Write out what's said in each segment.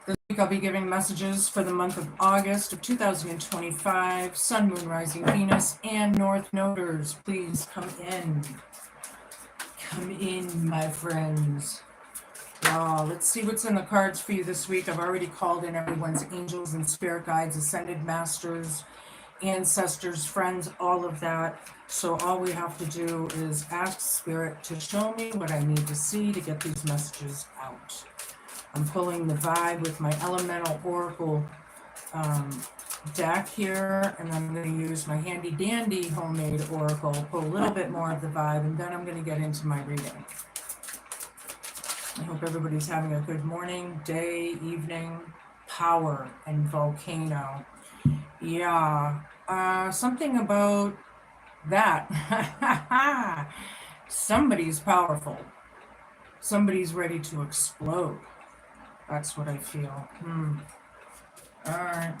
This week I'll be giving messages for the month of August of 2025, Sun, Moon, Rising, Venus, and North Noders. Please come in. Come in, my friends. Let's see what's in the cards for you this week. I've already called in everyone's angels and spirit guides, ascended masters, ancestors, friends, all of that. So all we have to do is ask Spirit to show me what I need to see to get these messages out. I'm pulling the vibe with my elemental oracle deck here, and I'm going to use my handy dandy homemade oracle, pull a little bit more of the vibe, and then I'm going to get into my reading. I hope everybody's having a good morning, day, evening. Power and volcano. Yeah, something about that. Somebody's powerful. Somebody's ready to explode. That's what I feel. All right.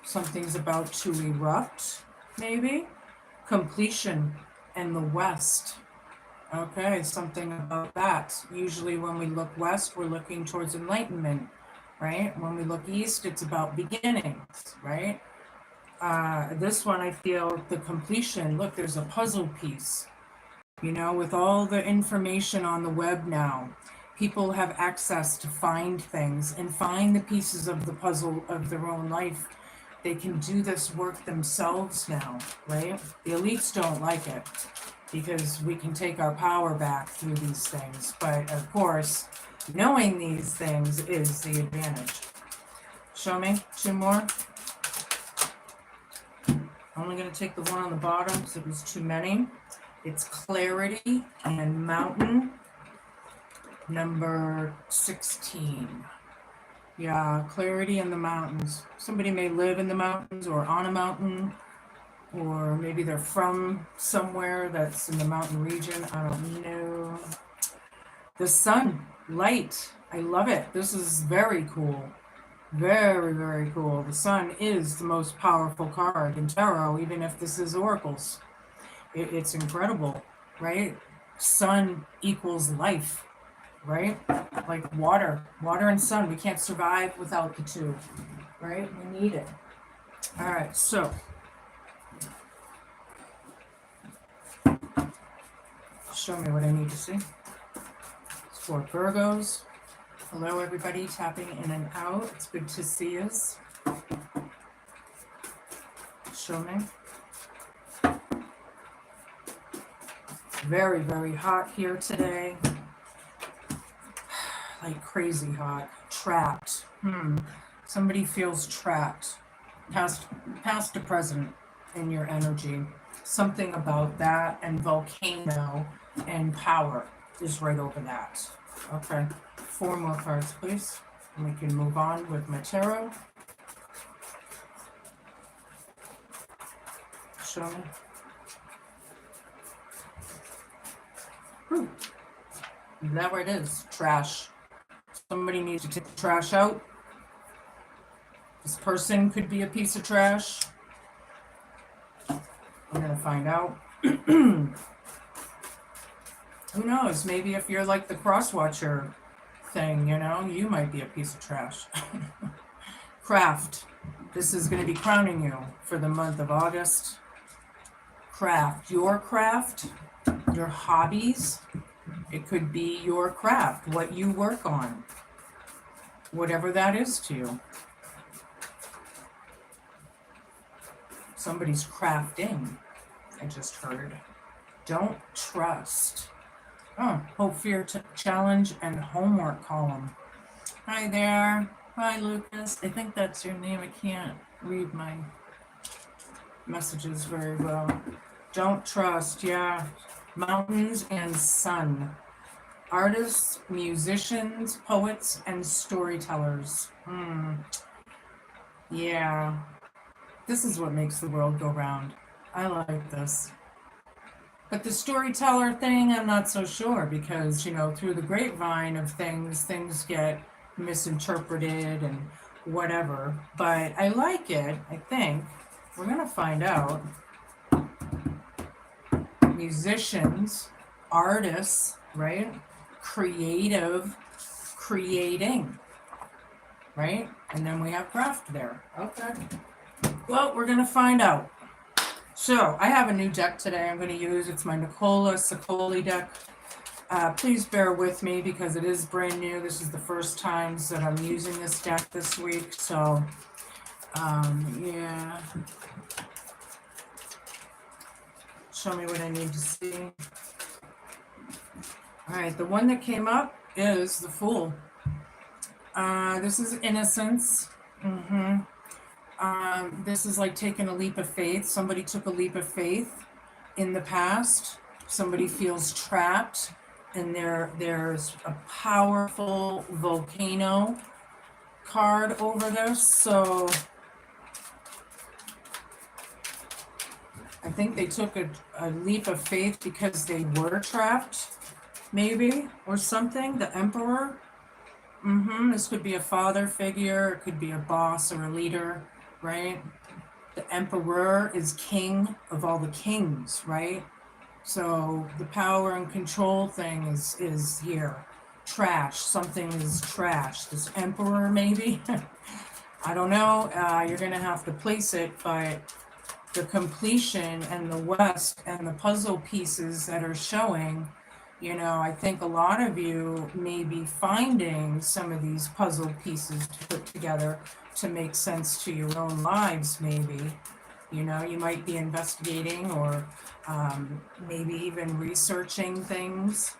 Something's about to erupt, maybe. Completion in the West. Okay, something about that. Usually when we look west, we're looking towards enlightenment, right? When we look east, it's about beginnings, right? This one, I feel the completion. Look, there's a puzzle piece. You know, with all the information on the web now, people have access to find things and find the pieces of the puzzle of their own life. They can do this work themselves now, right? The elites don't like it because we can take our power back through these things. But of course, knowing these things is the advantage. Show me two more. I'm only going to take the one on the bottom because it was too many. It's clarity and mountain, number 16. Yeah, clarity in the mountains. Somebody may live in the mountains or on a mountain, or maybe they're from somewhere that's in the mountain region. I don't know. The sun, light. I love it. This is very cool. Very, very cool. The sun is the most powerful card in tarot, even if this is oracles. It's incredible, right? Sun equals life, right? Like water and sun. We can't survive without the two, right? We need it. All right, so show me what I need to see. It's for Virgos. Hello, everybody, tapping in and out. It's good to see us. Show me. Very, very hot here today. Like crazy hot. Trapped. Somebody feels trapped. Past to present in your energy. Something about that, and volcano and power is right over that. Okay. 4 more cards, please. And we can move on with my tarot. Show me. Is that where it is? Trash. Somebody needs to take the trash out. This person could be a piece of trash. I'm going to find out. Who knows? Maybe if you're like the cross-watcher thing, you know, you might be a piece of trash. Craft. This is going to be crowning you for the month of August. Craft. Your hobbies. It could be your craft, what you work on. Whatever that is to you. Somebody's crafting, I just heard. Don't trust. Oh, hope, fear, challenge, and homework column. Hi there. Hi, Lucas. I think that's your name. I can't read my messages very well. Don't trust, yeah. Mountains and sun. Artists, musicians, poets, and storytellers. Yeah. This is what makes the world go round. I like this. But the storyteller thing, I'm not so sure, because, you know, through the grapevine of things get misinterpreted and whatever. But I like it, I think. We're going to find out. Musicians, artists, right? Creative creating, right? And then we have craft there. Okay. Well, we're going to find out. So I have a new deck today I'm going to use. It's my Nicola Sicoli deck. Please bear with me because it is brand new. This is the first times that I'm using this deck this week. So, yeah. Show me what I need to see. All right, the one that came up is the Fool. This is innocence. This is like taking a leap of faith. Somebody took a leap of faith in the past. Somebody feels trapped, and there's a powerful volcano card over this. So I think they took a leap of faith because they were trapped, maybe, or something. The Emperor. This could be a father figure. It could be a boss or a leader, right? The Emperor is king of all the kings, right? So the power and control thing is here. Trash. Something is trash. This Emperor, maybe. I don't know. You're going to have to place it, but the completion and the West and the puzzle pieces that are showing, you know, I think a lot of you may be finding some of these puzzle pieces to put together to make sense to your own lives, maybe. You know, you might be investigating or maybe even researching things.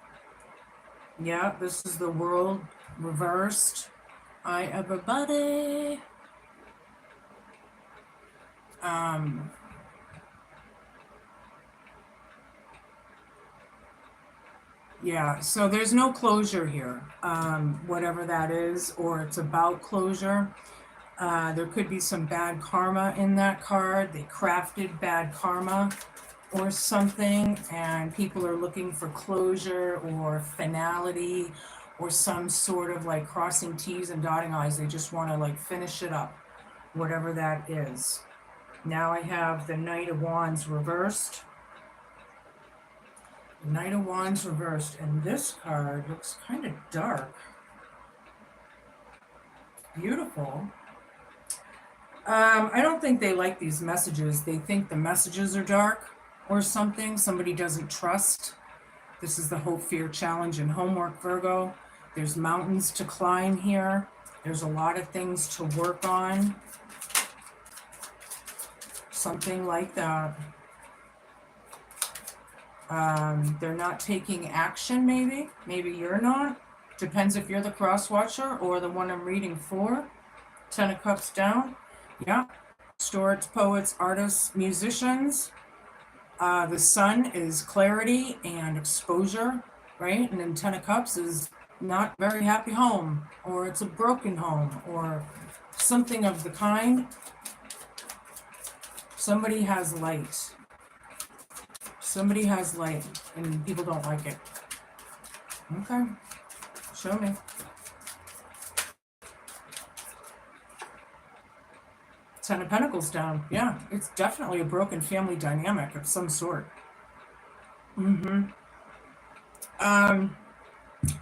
Yeah, this is the World reversed. Hi, everybody. Yeah, so there's no closure here, whatever that is, or it's about closure. There could be some bad karma in that card. They crafted bad karma or something, and people are looking for closure or finality or some sort of like crossing T's and dotting I's. They just want to like finish it up, whatever that is. Now I have the Knight of Wands reversed. Knight of Wands reversed, and this card looks kind of dark. Beautiful. I don't think they like these messages. They think the messages are dark or something. Somebody doesn't trust. This is the Hope, Fear, Challenge, and Homework, Virgo. There's mountains to climb here. There's a lot of things to work on. Something like that. They're not taking action, maybe. Maybe you're not. Depends if you're the cross watcher or the one I'm reading for. 10 of Cups down. Yeah. Stories, poets, artists, musicians. The Sun is clarity and exposure, right? And then 10 of Cups is not very happy home, or it's a broken home, or something of the kind. Somebody has light. Somebody has light, and people don't like it. Okay, show me. Ten of Pentacles down. Yeah, it's definitely a broken family dynamic of some sort.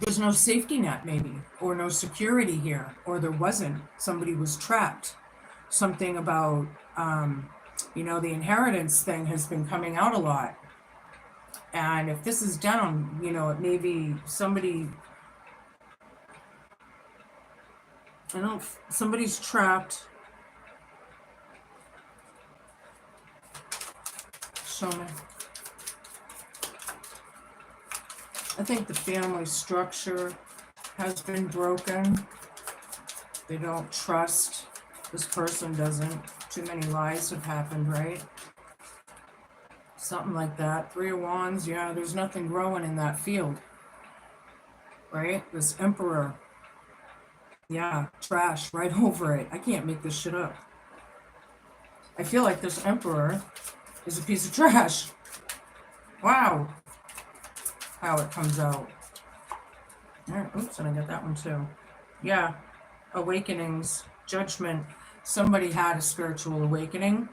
There's no safety net, maybe, or no security here, or there wasn't. Somebody was trapped. Something about, you know, the inheritance thing has been coming out a lot. And if this is down, you know, it may be somebody, I don't know, somebody's trapped. Show me. I think the family structure has been broken. They don't trust. This person doesn't. Too many lies have happened, right? Something like that. 3 of Wands, yeah, there's nothing growing in that field. Right? This Emperor. Yeah, trash right over it. I can't make this shit up. I feel like this Emperor is a piece of trash. Wow. How it comes out. All right, oops, and I got that one too. Yeah, awakenings, judgment. Somebody had a spiritual awakening.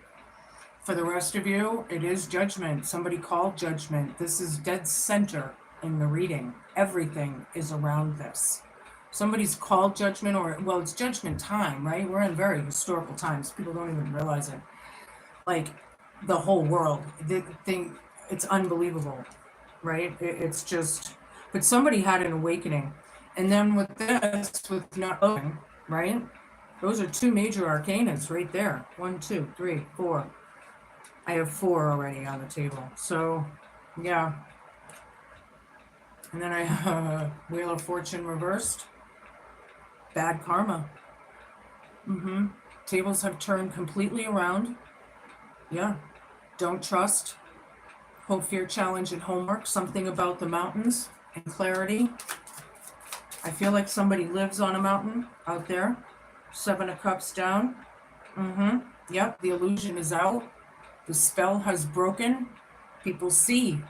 For the rest of you, it is judgment. Somebody called judgment. This is dead center in the reading. Everything is around this. Somebody's called judgment, or, well, it's judgment time, right? We're in very historical times. People don't even realize it. Like, the whole world, the thing, it's unbelievable, right? It's just, but somebody had an awakening. And then with this, with not knowing, right? Those are two major arcanas right there. 1, 2, 3, 4. I have 4 already on the table. So, yeah. And then I have Wheel of Fortune reversed. Bad karma. Tables have turned completely around. Yeah. Don't trust. Hope, fear, challenge, and homework. Something about the mountains and clarity. I feel like somebody lives on a mountain out there. 7 of Cups down. Yep, the illusion is out. The spell has broken. People see.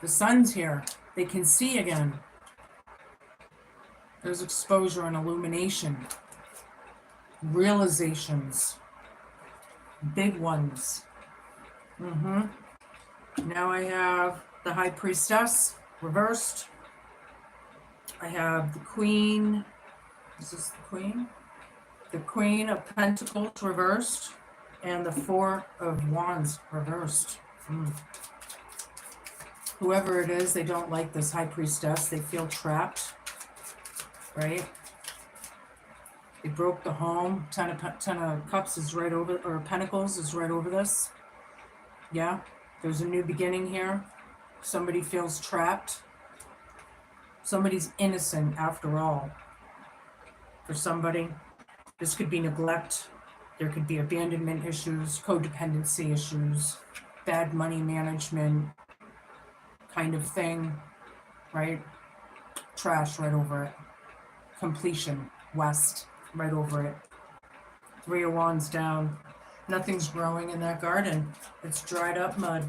The sun's here. They can see again. There's exposure and illumination. Realizations. Big ones. Now I have the High Priestess reversed. I have the Queen. Is this the Queen? The Queen of Pentacles reversed. And the 4 of Wands reversed. Whoever it is, they don't like this High Priestess. They feel trapped. Right? They broke the home. 10 of Cups is right over, or Pentacles is right over this. Yeah, there's a new beginning here. Somebody feels trapped. Somebody's innocent after all. For somebody, this could be neglect. There could be abandonment issues, codependency issues, bad money management kind of thing, right? Trash right over it. Completion, West, right over it. 3 of Wands down. Nothing's growing in that garden. It's dried up mud.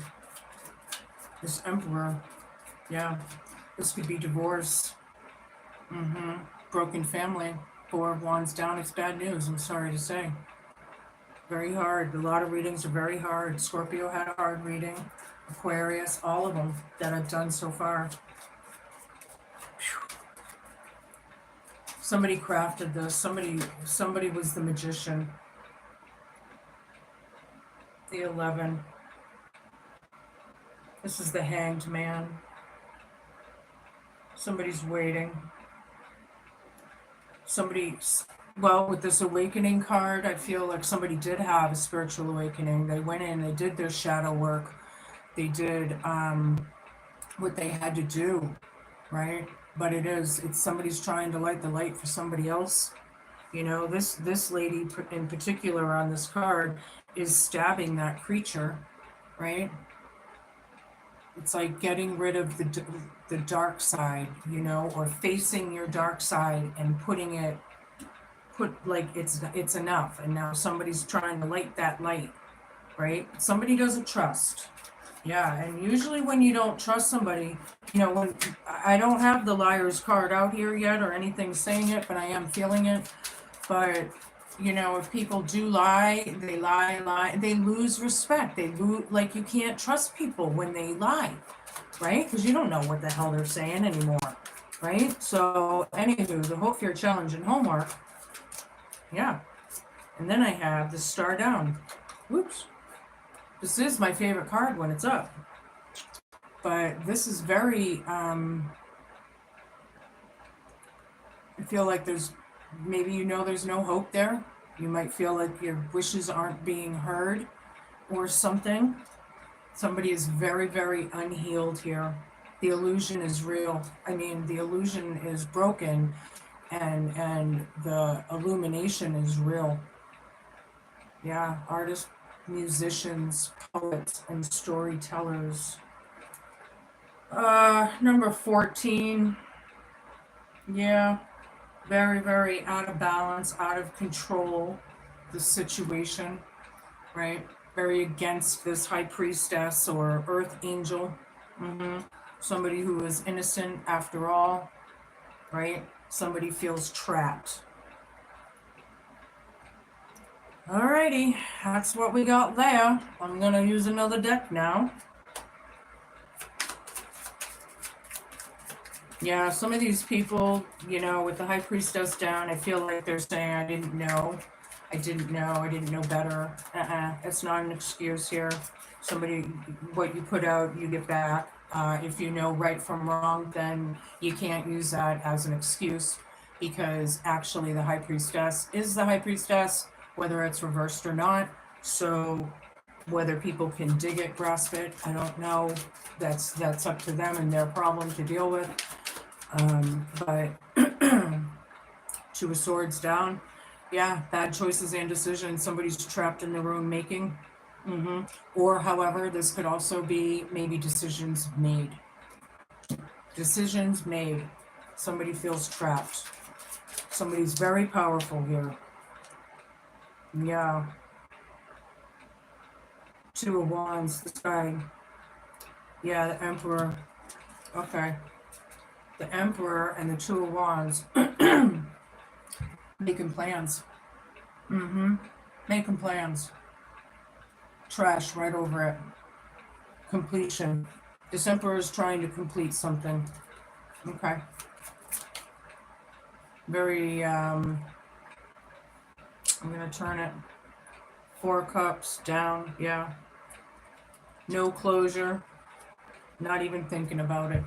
This Emperor, yeah, this could be divorce. Broken family. 4 of Wands down. It's bad news, I'm sorry to say. Very hard. A lot of readings are very hard. Scorpio had a hard reading. Aquarius, all of them that I've done so far. Whew. Somebody crafted this. Somebody was the magician. The 11. This is the Hanged Man. Somebody's waiting. Well, with this awakening card, I feel like somebody did have a spiritual awakening. They went in, they did their shadow work. They did what they had to do, right? But it's somebody's trying to light the light for somebody else. You know, this lady in particular on this card is stabbing that creature, right? It's like getting rid of the dark side, you know, or facing your dark side and it's enough. And now somebody's trying to light that light, right? Somebody doesn't trust. Yeah, and usually when you don't trust somebody, you know, when I don't have the Liar's card out here yet or anything saying it, but I am feeling it. But, you know, if people do lie, they lose respect. They lose, like, you can't trust people when they lie, right? Because you don't know what the hell they're saying anymore, right? So, anywho, the Hope, Fear, Challenge, and Homework, yeah. And then I have the Star down. Whoops. This is my favorite card when it's up. But this is very, I feel like there's no hope there. You might feel like your wishes aren't being heard or something. Somebody is very, very unhealed here. The illusion is real. I mean, the illusion is broken and the illumination is real. Yeah, artists, musicians, poets, and storytellers. Number 14. Yeah. Very, very out of balance, out of control, the situation, right? Very against this High Priestess or Earth Angel. Somebody who is innocent after all, right? Somebody feels trapped. Alrighty, that's what we got there. I'm gonna use another deck now. Yeah, some of these people, with the high priestess down, I feel like they're saying, I didn't know. I didn't know. I didn't know better. It's not an excuse here. Somebody, what you put out, you get back. If you know right from wrong, then you can't use that as an excuse because actually the high priestess is the high priestess, whether it's reversed or not. So whether people can dig it, grasp it, I don't know. That's up to them and their problem to deal with. But Two of Swords down. Yeah, bad choices and decisions. Somebody's trapped in the room making. Or, however, this could also be maybe decisions made. Decisions made. Somebody feels trapped. Somebody's very powerful here. Yeah. Two of Wands, this guy. Yeah, the Emperor. Okay. The Emperor and the Two of Wands. Making plans. Making plans. Trash right over it. Completion. This Emperor is trying to complete something. Okay. Very, I'm going to turn it. Four Cups down. Yeah. No closure. Not even thinking about it.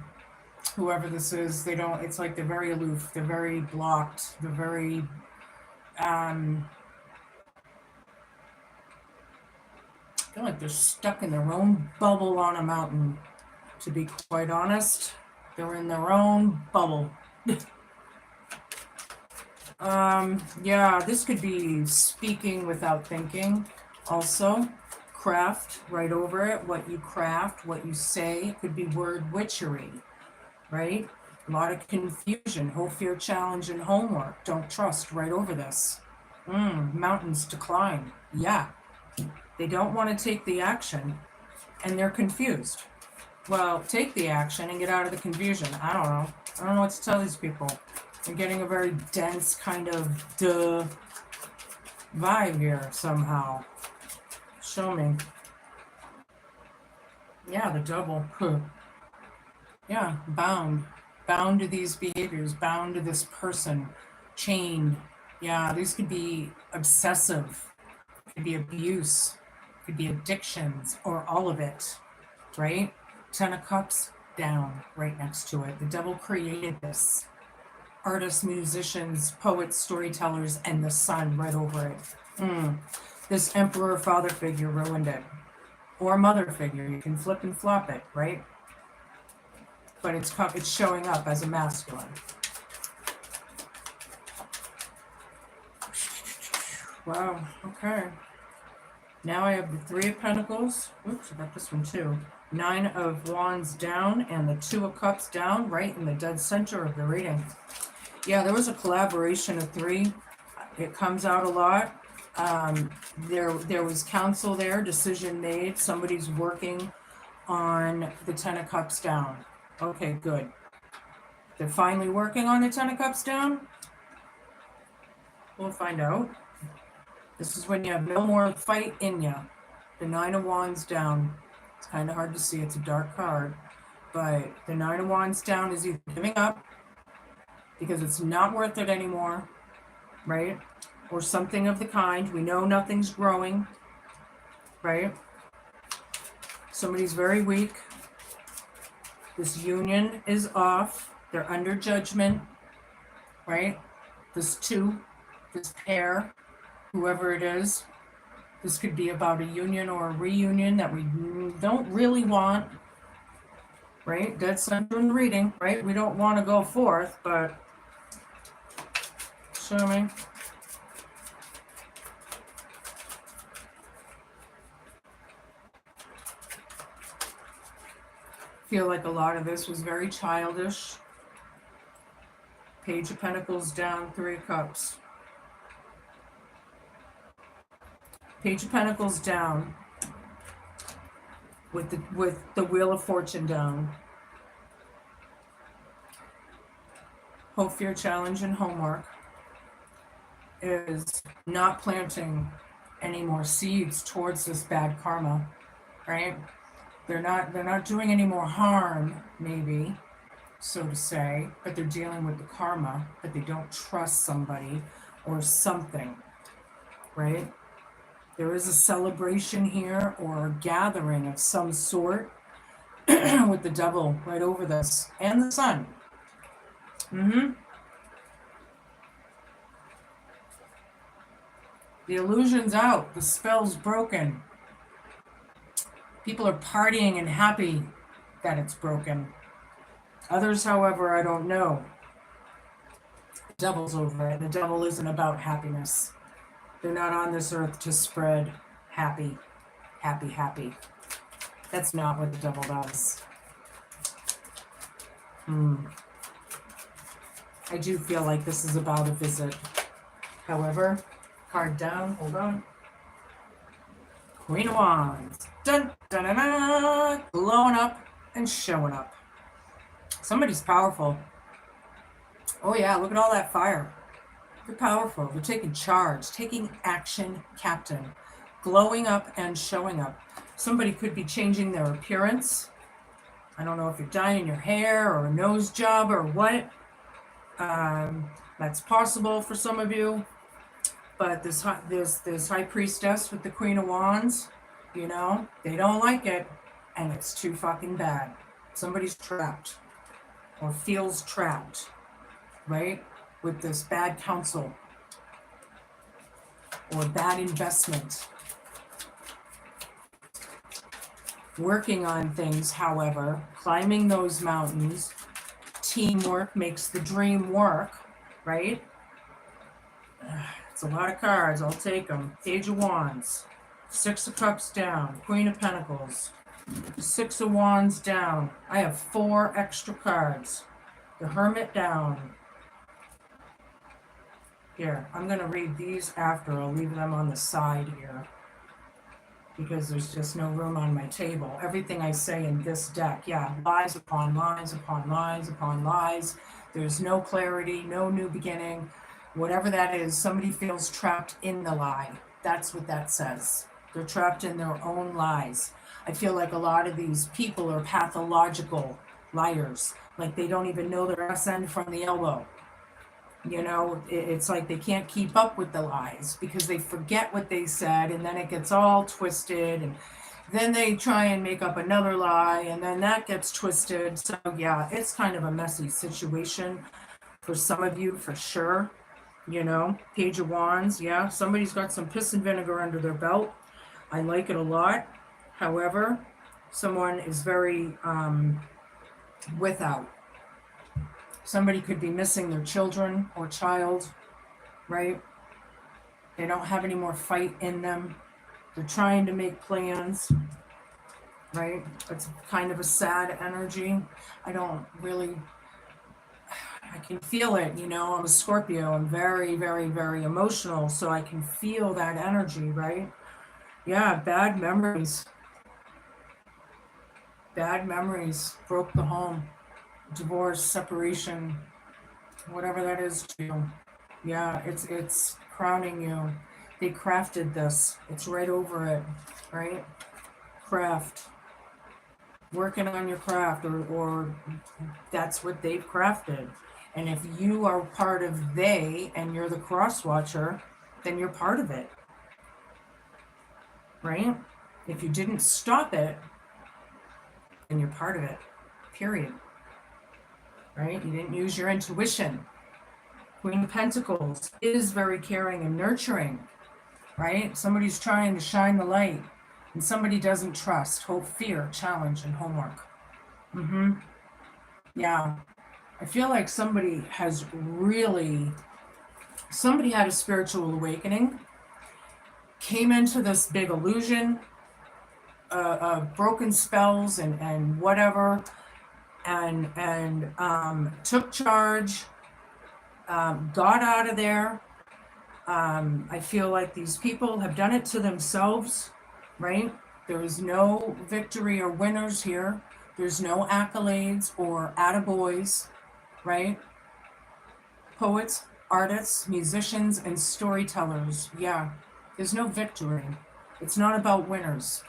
Whoever this is, they don't, it's like they're very aloof. They're very blocked. They're very, I feel like they're stuck in their own bubble on a mountain. To be quite honest, they're in their own bubble. Yeah, this could be speaking without thinking. Also, craft right over it. What you craft, what you say. It could be word witchery, right? A lot of confusion. Hope, fear, challenge, and homework. Don't trust right over this. Mountains decline. Yeah. They don't want to take the action, and they're confused. Well, take the action and get out of the confusion. I don't know. I don't know what to tell these people. They're getting a very dense kind of vibe here somehow. Show me. Yeah, the double. Yeah, bound. Bound to these behaviors, bound to this person, chained. Yeah, these could be obsessive, could be abuse, could be addictions, or all of it, right? 10 of Cups down right next to it. The devil created this. Artists, musicians, poets, storytellers, and the sun right over it. This emperor father figure ruined it. Or mother figure. You can flip and flop it, right? But it's showing up as a masculine. Wow, okay. Now I have the Three of Pentacles. Oops, I got this one too. Nine of Wands down and the Two of Cups down right in the dead center of the reading. Yeah, there was a collaboration of three. It comes out a lot. There was counsel there, decision made. Somebody's working on the Ten of Cups down. Okay, good. They're finally working on the Ten of Cups down? We'll find out. This is when you have no more fight in you. The Nine of Wands down. It's kind of hard to see. It's a dark card. But the Nine of Wands down is either giving up because it's not worth it anymore, right? Or something of the kind. We know nothing's growing, right? Somebody's very weak. This union is off. They're under judgment, right? This pair, whoever it is, this could be about a union or a reunion that we don't really want, right? Dead center in the reading, right? We don't want to go forth, but show me. Feel like a lot of this was very childish. Page of Pentacles down, Three of Cups. Page of Pentacles down with the Wheel of Fortune down. Hope, fear, challenge, and homework is not planting any more seeds towards this bad karma, right? They're not doing any more harm, maybe, so to say, but they're dealing with the karma, but they don't trust somebody or something, right? There is a celebration here or a gathering of some sort with the devil right over this and the sun. The illusion's out, the spell's broken. People are partying and happy that it's broken. Others, however, I don't know. The devil's over it. The devil isn't about happiness. They're not on this earth to spread happy, happy, happy. That's not what the devil does. I do feel like this is about a visit. However, card down, hold on. Queen of Wands. Dun, dun, dun, dun, glowing up and showing up. Somebody's powerful. Oh yeah, look at all that fire. They're powerful. They're taking charge, taking action, captain. Glowing up and showing up. Somebody could be changing their appearance. I don't know if you're dyeing your hair or a nose job or what. That's possible for some of you. But this high priestess with the Queen of Wands, you know, they don't like it. And it's too fucking bad. Somebody's trapped or feels trapped, right? With this bad counsel or bad investment. Working on things, however, climbing those mountains, teamwork makes the dream work, right? It's a lot of cards. I'll take them. Page of Wands. 6 of Cups down. Queen of Pentacles. 6 of Wands down. I have 4 extra cards. The Hermit down. Here, I'm going to read these after. I'll leave them on the side here, because there's just no room on my table. Everything I say in this deck, yeah, lies upon lies upon lies upon lies. There's no clarity, no new beginning. Whatever that is, somebody feels trapped in the lie. That's what that says. They're trapped in their own lies. I feel like a lot of these people are pathological liars. Like they don't even know their ass end from the elbow. You know, it's like they can't keep up with the lies because they forget what they said, and then it gets all twisted, and then they try and make up another lie, and then that gets twisted. So yeah, it's kind of a messy situation for some of you, for sure. You know, Page of Wands, yeah, somebody's got some piss and vinegar under their belt. I like it a lot. However, someone is very without. Somebody could be missing their children or child, right? They don't have any more fight in them. They're trying to make plans, right? It's kind of a sad energy. I can feel it, you know. I'm a Scorpio. I'm very, very, very emotional, so I can feel that energy, right? Yeah, bad memories. Bad memories broke the home. Divorce, separation, whatever that is to you. Yeah, it's crowning you. They crafted this. It's right over it, right? Craft. Working on your craft, or that's what they've crafted. And if you are part of they and you're the cross watcher, then you're part of it, right? If you didn't stop it, then you're part of it, period. Right? You didn't use your intuition. Queen of Pentacles is very caring and nurturing, right? Somebody's trying to shine the light, and somebody doesn't trust, hope, fear, challenge, and homework. Yeah. I feel like somebody had a spiritual awakening, came into this big illusion of broken spells and whatever, and took charge, got out of there. I feel like these people have done it to themselves, right? There is no victory or winners here. There's no accolades or attaboys, right? Poets, artists, musicians, and storytellers. Yeah, there's no victory. It's not about winners,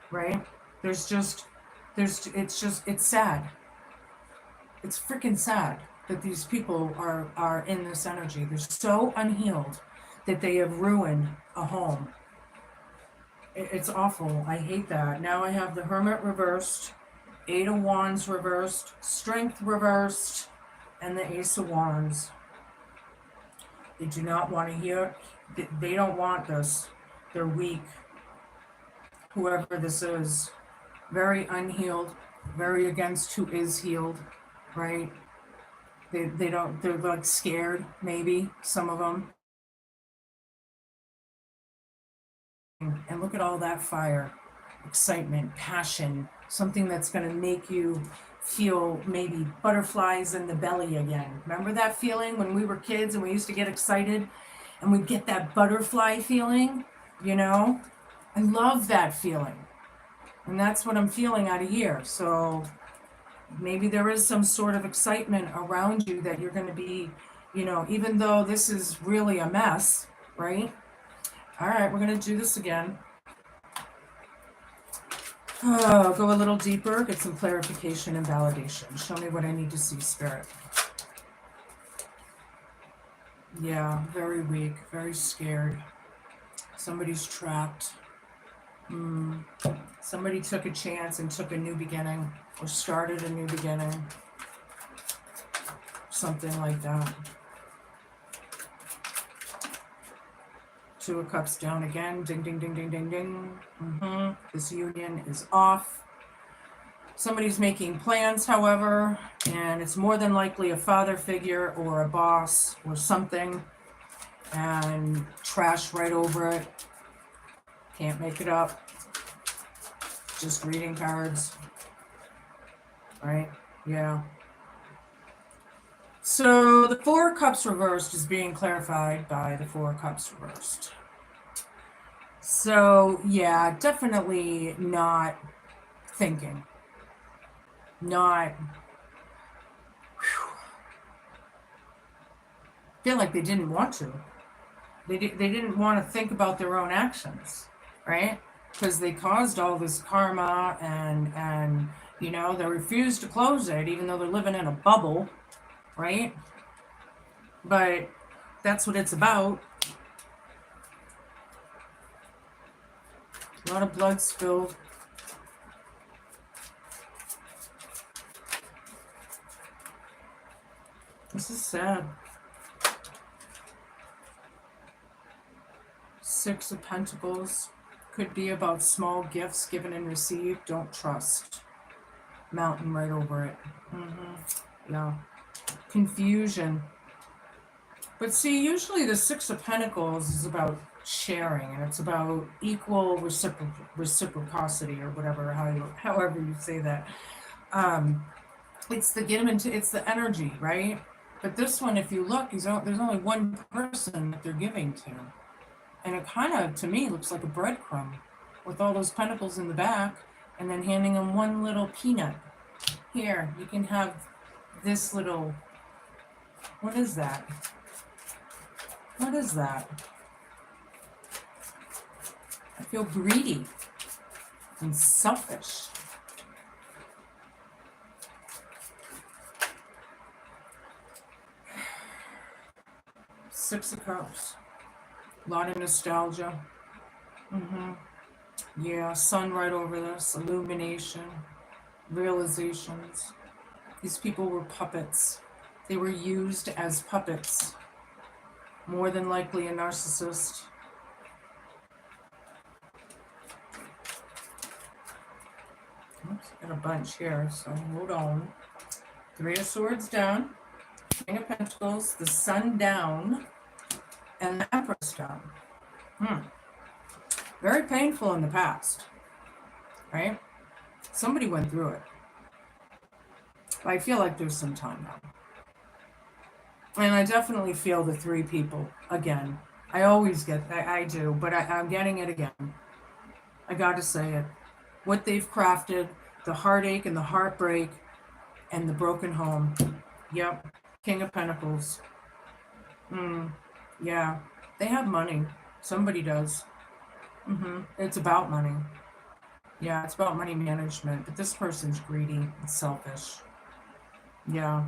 right? It's sad. It's freaking sad that these people are in this energy. They're so unhealed that they have ruined a home. It's awful. I hate that. Now I have the Hermit reversed, Eight of Wands reversed, Strength reversed, and the Ace of Wands. They do not want to hear. They don't want this. They're weak. Whoever this is, very unhealed, very against who is healed, right? They don't. They're like scared. Maybe some of them. And look at all that fire, excitement, passion, something that's going to make you feel maybe butterflies in the belly again. Remember that feeling when we were kids and we used to get excited and we'd get that butterfly feeling, you know? I love that feeling. And that's what I'm feeling out of here. So maybe there is some sort of excitement around you that you're going to be, you know, even though this is really a mess, right? All right, we're going to do this again. Oh, go a little deeper, get some clarification and validation. Show me what I need to see, Spirit. Yeah, very weak, very scared. Somebody's trapped. Somebody took a chance and took a new beginning or started a new beginning. Something like that. Two of Cups down again. Ding, ding, ding, ding, ding, ding. This union is off. Somebody's making plans, however, and it's more than likely a father figure or a boss or something, and trash right over it. Can't make it up. Just reading cards. Right? Yeah. So the Four of Cups reversed is being clarified by the Four of Cups reversed. So yeah, definitely not thinking. Not feel like they didn't want to. They didn't want to think about their own actions, right? Because they caused all this karma and you know, they refused to close it even though they're living in a bubble, right? But that's what it's about. A lot of blood spilled. This is sad. Six of Pentacles. Could be about small gifts given and received. Don't trust. Mountain right over it. Yeah. Confusion. But see, usually the Six of Pentacles is about sharing, and it's about equal reciprocity or whatever, however you say that. It's the it's the energy, right? But this one, if you look, there's only one person that they're giving to. And it kind of, to me, looks like a breadcrumb with all those pentacles in the back and then handing them one little peanut. Here, you can have this little, what is that? What is that? I feel greedy and selfish. Six of Cups. A lot of nostalgia. Yeah, sun right over this. Illumination. Realizations. These people were puppets. They were used as puppets. More than likely a narcissist. Oops, got a bunch here, so hold on. Three of Swords down. King of Pentacles. The Sun down. And the Empress down. Very painful in the past, right? Somebody went through it. I feel like there's some time now. And I definitely feel the three people again. I always get, I do, but I'm getting it again. I got to say it. What they've crafted, the heartache and the heartbreak and the broken home. Yep. King of Pentacles. Yeah, they have money. Somebody does. It's about money. Yeah, it's about money management. But this person's greedy and selfish. Yeah.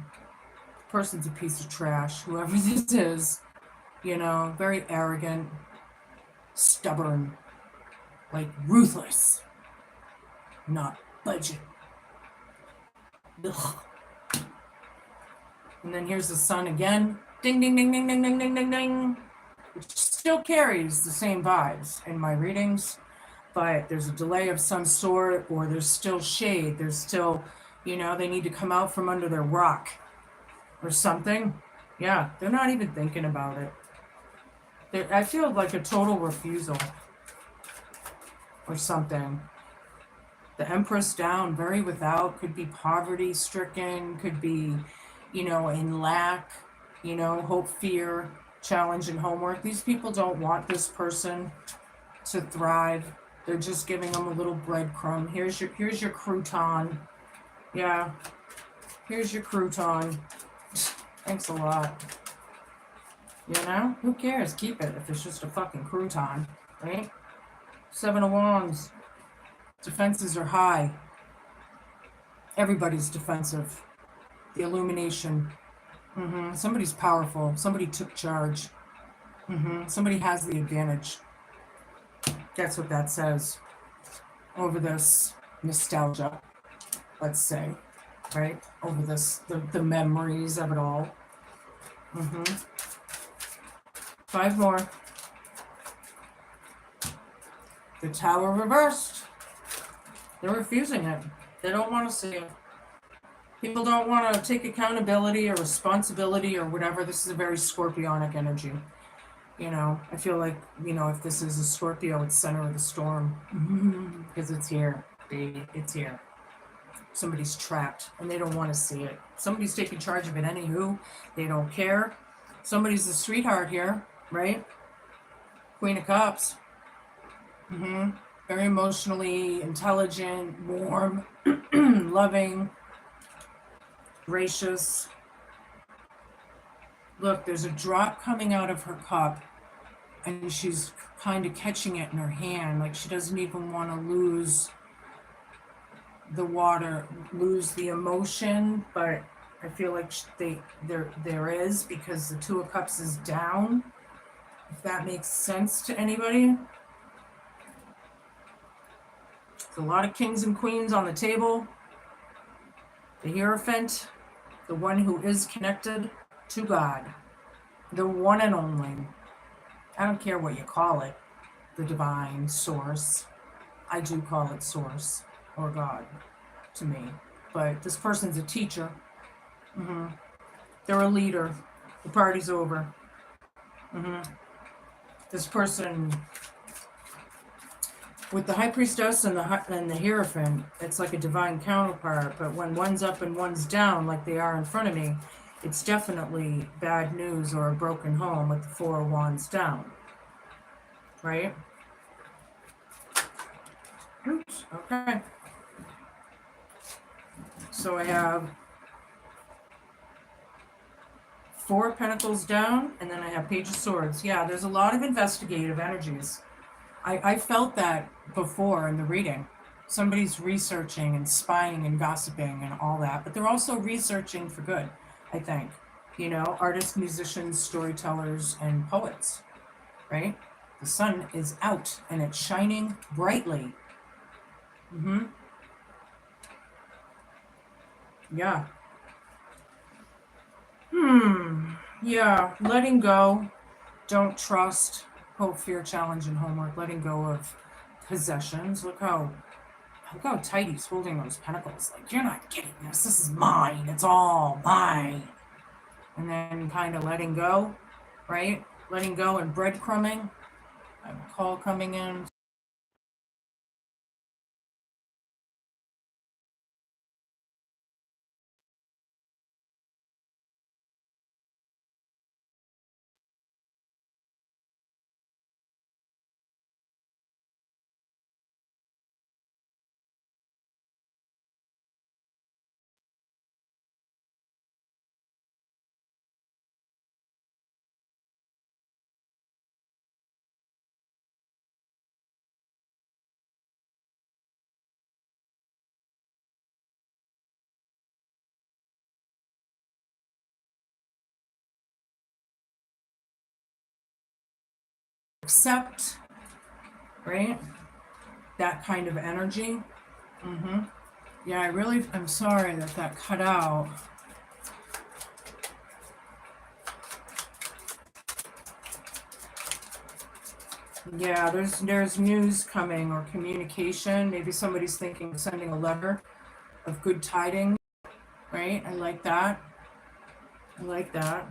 Person's a piece of trash, whoever this is. Very arrogant, stubborn, like ruthless, not budget. Ugh. And then here's the sun again. Ding, ding, ding, ding, ding, ding, ding, ding, ding. Which still carries the same vibes in my readings, but there's a delay of some sort, or there's still shade. There's still, they need to come out from under their rock or something. Yeah, they're not even thinking about it. I feel like a total refusal or something. The Empress down, very without, could be poverty stricken, could be, in lack, hope, fear, challenge, and homework. These people don't want this person to thrive. They're just giving them a little breadcrumb. Here's your crouton. Yeah, here's your crouton. Thanks a lot. Who cares? Keep it if it's just a fucking crouton, right? 7 of Wands. Defenses are high. Everybody's defensive. The illumination. Somebody's powerful. Somebody took charge. Somebody has the advantage. That's what that says. Over this nostalgia, let's say, right? Over this, the memories of it all. 5 more. The Tower reversed. They're refusing it. They don't want to see it. People don't want to take accountability or responsibility or whatever. This is a very scorpionic energy. I feel like, if this is a Scorpio, it's center of the storm. Because it's here, baby. It's here. Somebody's trapped and they don't want to see it. Somebody's taking charge of it anywho. They don't care. Somebody's the sweetheart here, right? Queen of Cups. Very emotionally intelligent, warm, loving, gracious. Look, there's a drop coming out of her cup and she's kind of catching it in her hand. Like she doesn't even want to lose the water, lose the emotion, but I feel like there is, because the 2 of Cups is down. If that makes sense to anybody. There's a lot of kings and queens on the table. The Hierophant, the one who is connected to God, the one and only. I don't care what you call it, the divine source. I do call it source or God to me. But this person's a teacher. They're a leader. The party's over. This person with the High Priestess and the Hierophant, it's like a divine counterpart. But when one's up and one's down, like they are in front of me, it's definitely bad news or a broken home with the 4 of Wands down. Right? Oops. Okay. So I have 4 Pentacles down, and then I have Page of Swords. Yeah, there's a lot of investigative energies. I felt that before in the reading. Somebody's researching and spying and gossiping and all that, but they're also researching for good, I think. Artists, musicians, storytellers, and poets, right? The sun is out and it's shining brightly. Yeah. Yeah, letting go, don't trust, hope, fear, challenge, and homework, letting go of possessions. Look how tight he's holding those pentacles. Like, you're not getting this. This is mine. It's all mine. And then kind of letting go, right? Letting go and breadcrumbing. I have a call coming in. accept, right? That kind of energy. Yeah, I'm sorry that cut out. Yeah, there's news coming or communication. Maybe somebody's thinking of sending a letter of good tidings, right? I like that. I like that.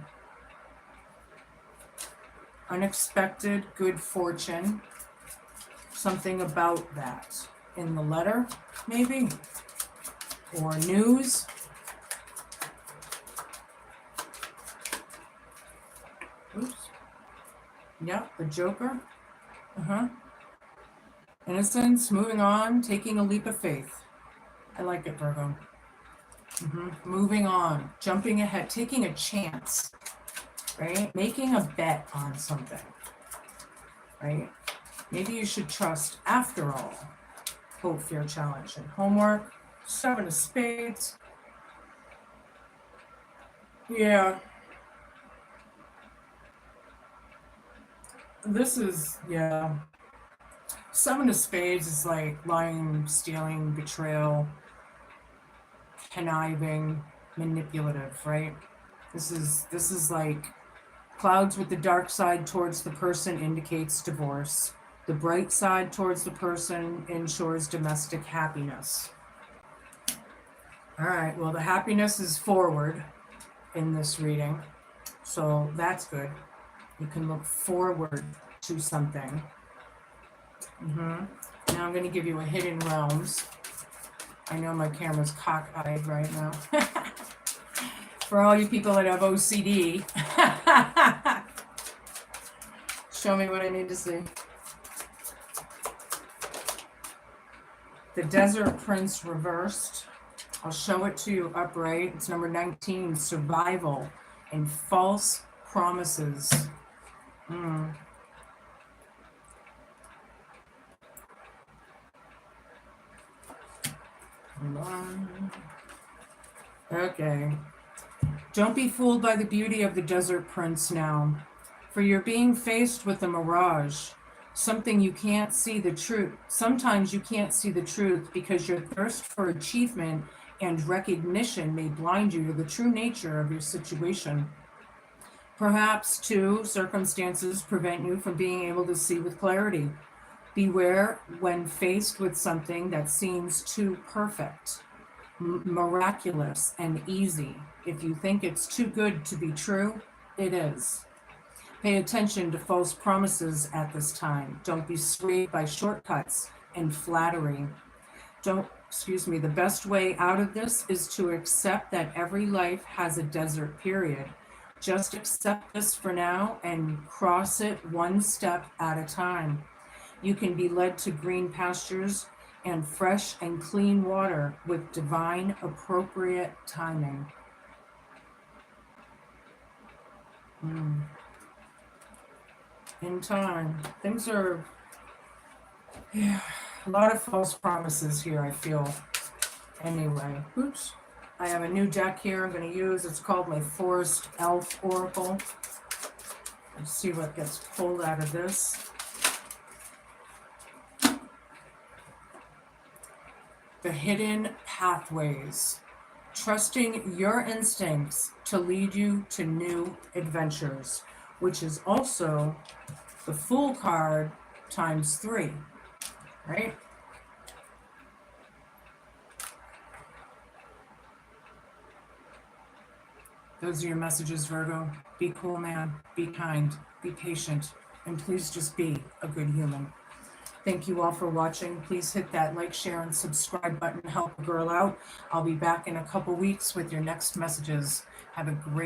Unexpected good fortune. Something about that in the letter, maybe. Or news. Oops. Yeah, the Joker. Innocence, moving on, taking a leap of faith. I like it, Virgo. Moving on, jumping ahead, taking a chance, right? Making a bet on something, right? Maybe you should trust after all. Hope, fear, challenge, and homework. 7 of spades. Yeah. This is, yeah. 7 of spades is like lying, stealing, betrayal, conniving, manipulative, right? This is like clouds with the dark side towards the person indicates divorce. The bright side towards the person ensures domestic happiness. All right, well, the happiness is forward in this reading, so that's good. You can look forward to something. Now I'm going to give you a hidden realms. I know my camera's cockeyed right now. For all you people that have OCD, show me what I need to see. The Desert Prince reversed. I'll show it to you upright. It's number 19, survival and false promises. Okay. Don't be fooled by the beauty of the Desert Prince now, for you're being faced with a mirage, something you can't see the truth. Sometimes you can't see the truth because your thirst for achievement and recognition may blind you to the true nature of your situation. Perhaps, too, circumstances prevent you from being able to see with clarity. Beware when faced with something that seems too perfect, miraculous, and easy. If you think it's too good to be true, it is. Pay attention to false promises at this time. Don't be swayed by shortcuts and flattery. The best way out of this is to accept that every life has a desert period. Just accept this for now and cross it one step at a time. You can be led to green pastures and fresh and clean water with divine appropriate timing. In time. Things are, a lot of false promises here, I feel. Anyway, oops. I have a new deck here I'm going to use. It's called my Forest Elf Oracle. Let's see what gets pulled out of this. The hidden pathways. Trusting your instincts to lead you to new adventures, which is also the Fool card times 3, right? Those are your messages, Virgo. Be cool, man. Be kind. Be patient. And please just be a good human. Thank you all for watching. Please hit that like, share, and subscribe button. Help a girl out. I'll be back in a couple weeks with your next messages. Have a great